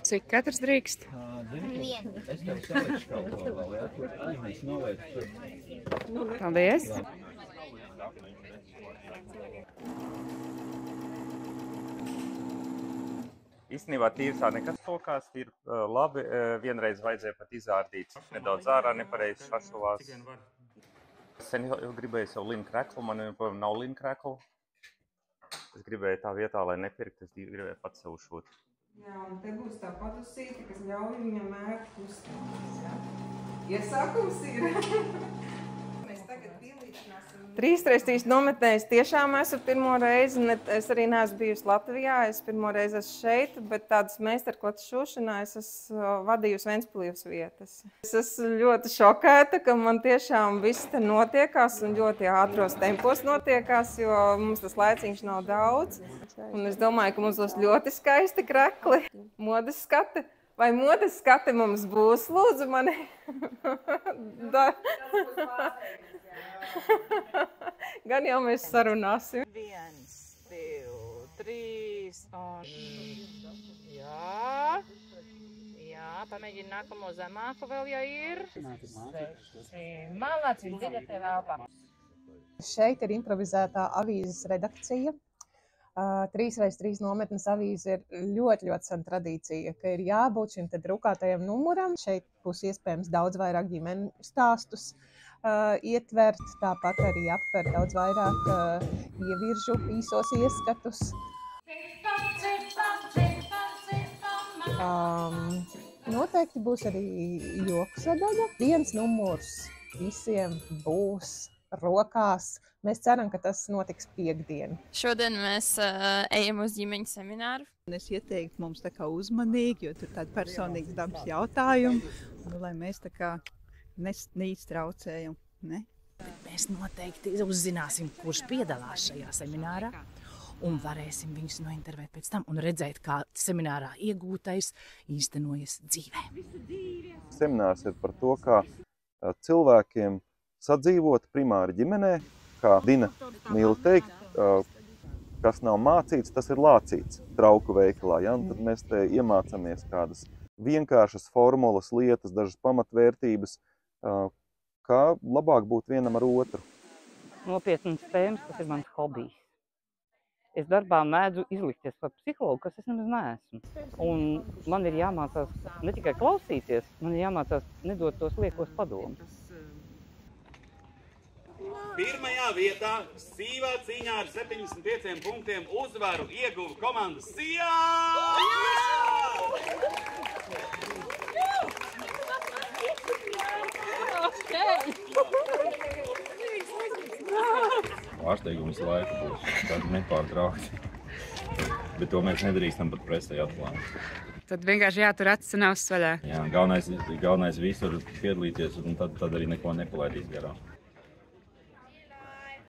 Cik katrs drīkst? Es tev salikšu kaut ko vēl, jā, kur mēs novērstu. Paldies! Īstenībā tīrsā nekas sokās, ir labi. Vienreiz vajadzēja pat izārdīt nedaudz ārā, nepareizi šašuvās. Sen jau gribēju sev linu kreklu, man joprojām nav linu kreklu. Es gribēju tā vietā, lai nepirkt, es gribēju pats sev šūt. Jā, un te būs tā patusīte, kas ļauj viņam ērti kustīties, jā. Iesākums ir. Mēs tagad pielīdzināsim. 3x3 nometnēs tiešām esmu pirmo reizi, es arī neesmu bijusi Latvijā, es pirmo reizi esmu šeit, bet tādas meistarklases šūšanā es esmu vadījusi Ventspils vietas. Es esmu ļoti šokēta, ka man tiešām viss te notiekās un ļoti ātros tempos notiekās, jo mums tas laiciņš nav daudz. Un es domāju, ka mums būs ļoti skaisti krekli, modes skati. Vai modes skati mums būs, lūdzu mani? Gan jau mēs sarunāsim. 1, 2, 3 un... Jā, pamēģini nākamo zemāku vēl, ja ir. 6. Malāc, viņš dziļa tev elpā. Šeit ir improvizētā avīzes redakcija. 3x3 nometnes avīze ir ļoti sen tradīcija, ka ir jābūt šim te drukātajam numuram. Šeit būs iespējams daudz vairāk ģimeņu stāstus ietvert, tāpat arī aptvert daudz vairāk ieviržu īsos ieskatus. Noteikti būs arī joku sadaļa. Viens numurs visiem būs rokās. Mēs ceram, ka tas notiks piekdien. Šodien mēs ejam uz ģimeņu semināru. Es ieteiktu mums tā kā uzmanīgi, jo tur tādi personīgas dabas jautājumi, lai mēs tā kā neiztraucējam, ne? Mēs noteikti uzzināsim, kurš piedalās šajā seminārā, un varēsim viņus nointervēt pēc tam un redzēt, kā seminārā iegūtais īstenojas dzīvē. Seminārs ir par to, kā cilvēkiem sadzīvot primāri ģimenē, kā Dina mīl teikt, kas nav mācīts, tas ir lācīts trauku veikalā. Ja? Un tad mēs te iemācāmies kādas vienkāršas formulas, lietas, dažas pamatvērtības, kā labāk būt vienam ar otru. Nopietnas tēmas, tas ir mans hobijs. Es darbā mēdzu izlikties par psihologu, kas es nemaz neesmu. Un man ir jāmācās ne tikai klausīties, man ir jāmācās nedot tos liekos padomus. Pirmajā vietā sīvā cīņā ar 75 punktiem uzvaru ieguva komanda Sijā! Pārsteigums visu laiku būs, tādi nepārtraukti. Bet to mēs nedrīkstam pat presē atklāt. Tad vienkārši jātur acis un ausis vaļā. Jā, galvenais visur piedalīties, un tad arī neko nepalaidīs garām.